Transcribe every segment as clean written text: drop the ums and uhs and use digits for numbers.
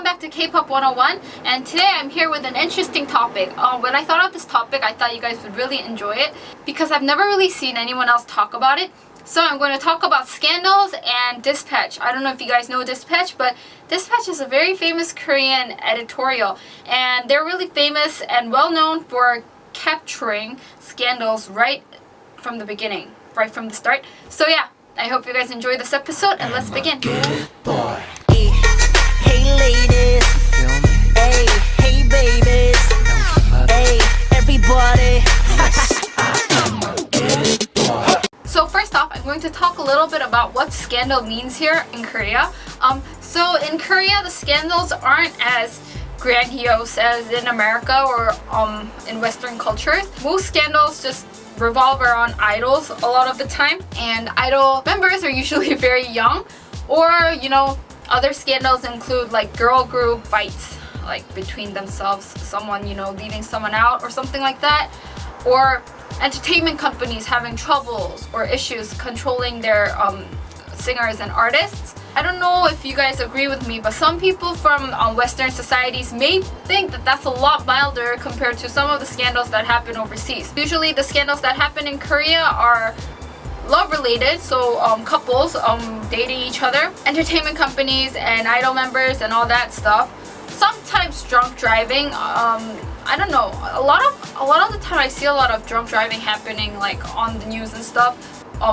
welcome back to Kpop 101, and today I'm here with an interesting topic. When I thought of this topic, I thought you guys would really enjoy it because I've never really seen anyone else talk about it. So I'm going to talk about scandals and Dispatch. I don't know if you guys know Dispatch, but Dispatch is a very famous Korean editorial, and they're really famous and well known for capturing scandals right from the beginning, right from the start. So yeah, I hope you guys enjoy this episode, and let's begin. Hey ladies, hey, hey babies, hey everybody. So first off, I'm going to talk a little bit about what scandal means here in Korea. So in Korea, the scandals aren't as grandiose as in America or in Western cultures. Most scandals just revolve around idols a lot of the time, and idol members are usually very young, or other scandals include like girl group fights, like between themselves, someone leaving someone out or something like that, or entertainment companies having troubles or issues controlling their singers and artists. I don't know if you guys agree with me, but some people from Western societies may think that that's a lot milder compared to some of the scandals that happen overseas. Usually the scandals that happen in Korea are love related, so couples dating each other, entertainment companies and idol members and all that stuff. Sometimes drunk driving. I don't know, a lot of the time I see a lot of drunk driving happening like on the news and stuff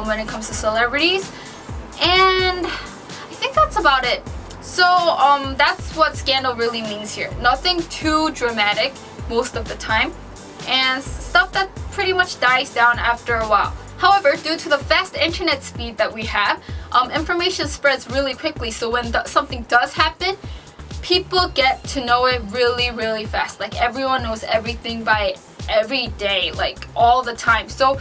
when it comes to celebrities, and I think that's about it. So that's what scandal really means here. Nothing too dramatic most of the time, and stuff that pretty much dies down after a while. However, due to the fast internet speed that we have, information spreads really quickly, so when something does happen, people get to know it really fast. Like everyone knows everything by every day, like all the time. So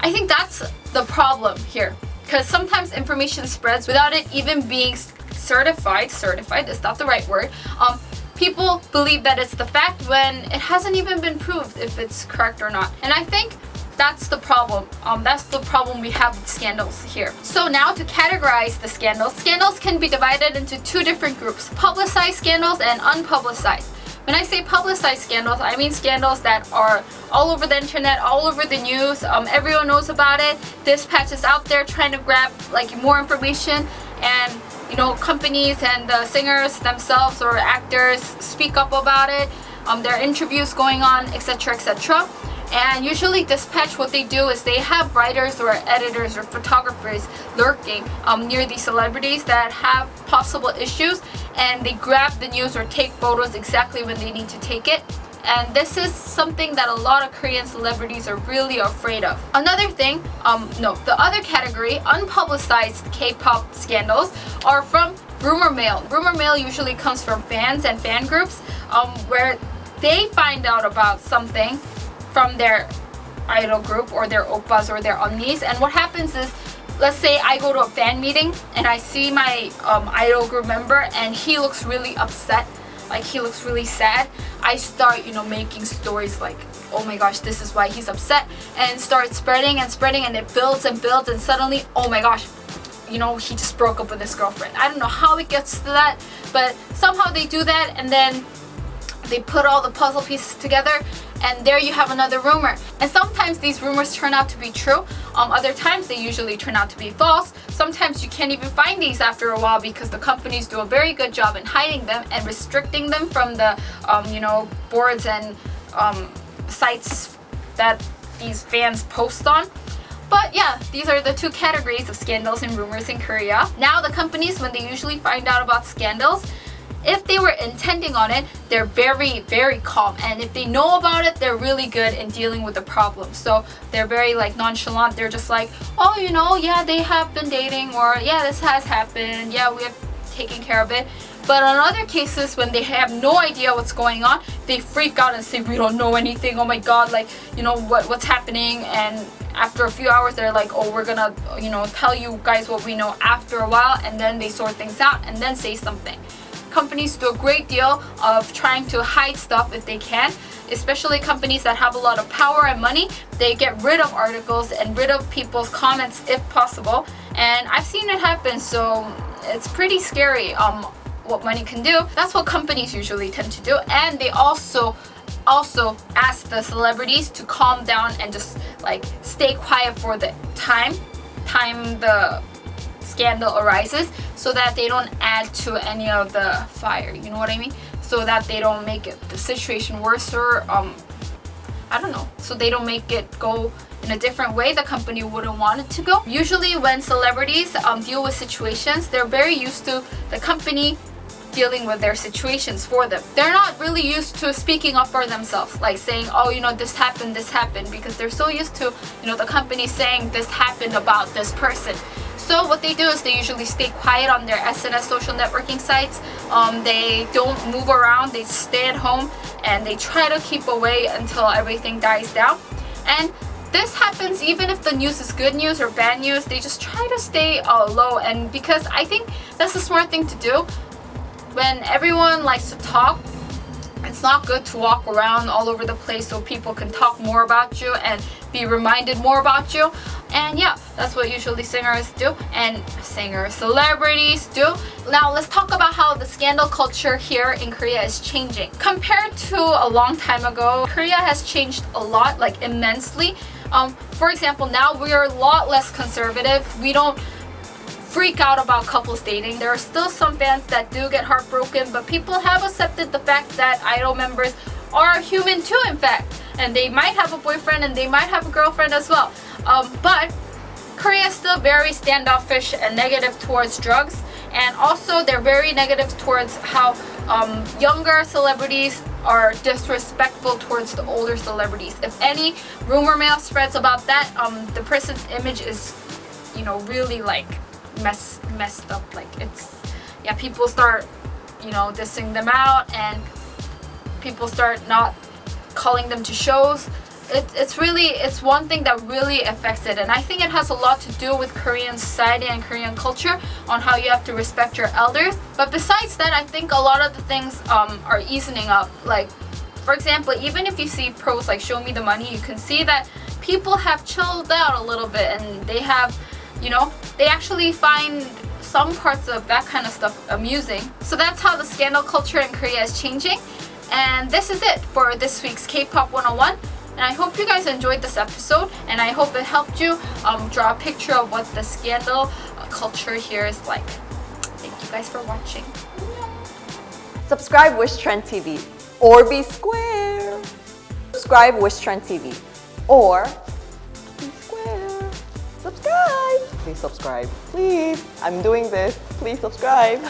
I think that's the problem here, because sometimes information spreads without it even being certified is not the right word. People believe that it's the fact when it hasn't even been proved if it's correct or not, and I think that's the problem. That's the problem we have with scandals here. So now to categorize the scandals. Scandals can be divided into two different groups: publicized scandals and unpublicized. When I say publicized scandals, I mean scandals that are all over the internet, all over the news. Everyone knows about it. Dispatch is out there trying to grab like more information, and companies and the singers themselves or actors speak up about it. There are interviews going on, etc., etc. And usually Dispatch, what they do is they have writers or editors or photographers lurking near these celebrities that have possible issues, and they grab the news or take photos exactly when they need to take it. And this is something that a lot of Korean celebrities are really afraid of. Another thing, the other category, unpublicized K-pop scandals, are from rumor mill. Rumor mill usually comes from fans and fan groups where they find out about something from their idol group or their oppas or their 언nis, and what happens is, let's say I go to a fan meeting and I see my idol group member and he looks really upset, like he looks really sad. I start making stories like, oh my gosh, this is why he's upset, and start spreading, and it builds and builds, and suddenly, oh my gosh, he just broke up with his girlfriend. I don't know how it gets to that, but somehow they do that, and then they put all the puzzle pieces together, and there you have another rumor. And sometimes these rumors turn out to be true. Other times they usually turn out to be false. Sometimes you can't even find these after a while because the companies do a very good job in hiding them and restricting them from the boards and sites that these fans post on. But yeah, these are the two categories of scandals and rumors in Korea. Now the companies, when they usually find out about scandals, if they were intending on it, they're very calm, and if they know about it, they're really good in dealing with the problem. So they're very nonchalant. They're just like, oh, yeah, they have been dating, or yeah, this has happened, yeah, we have taken care of it. But on other cases, when they have no idea what's going on, they freak out and say, we don't know anything, oh my god, what's happening. And after a few hours, they're like, oh, we're gonna tell you guys what we know after a while, and then they sort things out and then say something. Companies do a great deal of trying to hide stuff if they can, especially companies that have a lot of power and money. They get rid of articles and rid of people's comments if possible, and I've seen it happen, so it's pretty scary what money can do. That's what companies usually tend to do. And they also ask the celebrities to calm down and just like stay quiet for the time the scandal arises, so that they don't add to any of the fire, you know what I mean? So that they don't make the situation worse, or I don't know, so they don't make it go in a different way the company wouldn't want it to go. Usually when celebrities deal with situations, they're very used to the company dealing with their situations for them. They're not really used to speaking up for themselves, like saying, oh, you know, this happened, because they're so used to, you know, the company saying this happened about this person. So what they do is they usually stay quiet on their SNS social networking sites. They don't move around, they stay at home, and they try to keep away until everything dies down. And this happens even if the news is good news or bad news. They just try to stay low, and because I think that's a smart thing to do. When everyone likes to talk, it's not good to walk around all over the place so people can talk more about you and be reminded more about you. And yeah, that's what usually singers do, and celebrities do. Now let's talk about how the scandal culture here in Korea is changing. Compared to a long time ago, Korea has changed a lot, like immensely. For example, now we are a lot less conservative. We don't freak out about couples dating. There are still some fans that do get heartbroken, but people have accepted the fact that idol members are human too, in fact, and they might have a boyfriend and they might have a girlfriend as well. But Korea is still very standoffish and negative towards drugs, and also they're very negative towards how younger celebrities are disrespectful towards the older celebrities. If any rumor mill spreads about that, the person's image is, you know, really like messed up. Like, it's, yeah, people start, you know, dissing them out, and people start not calling them to shows. It's one thing that really affects it, and I think it has a lot to do with Korean society and Korean culture on how you have to respect your elders. But besides that, I think a lot of the things are easing up. Like, for example, even if you see pros like Show Me the Money, you can see that people have chilled out a little bit, and they have, you know, they actually find some parts of that kind of stuff amusing. So that's how the scandal culture in Korea is changing. And this is it for this week's K-Pop 101. And I hope you guys enjoyed this episode, and I hope it helped you draw a picture of what the scandal culture here is like. Thank you guys for watching. Subscribe Wishtrend TV or be square. Subscribe Wishtrend TV or be square. Subscribe. Please subscribe. Please. I'm doing this. Please subscribe.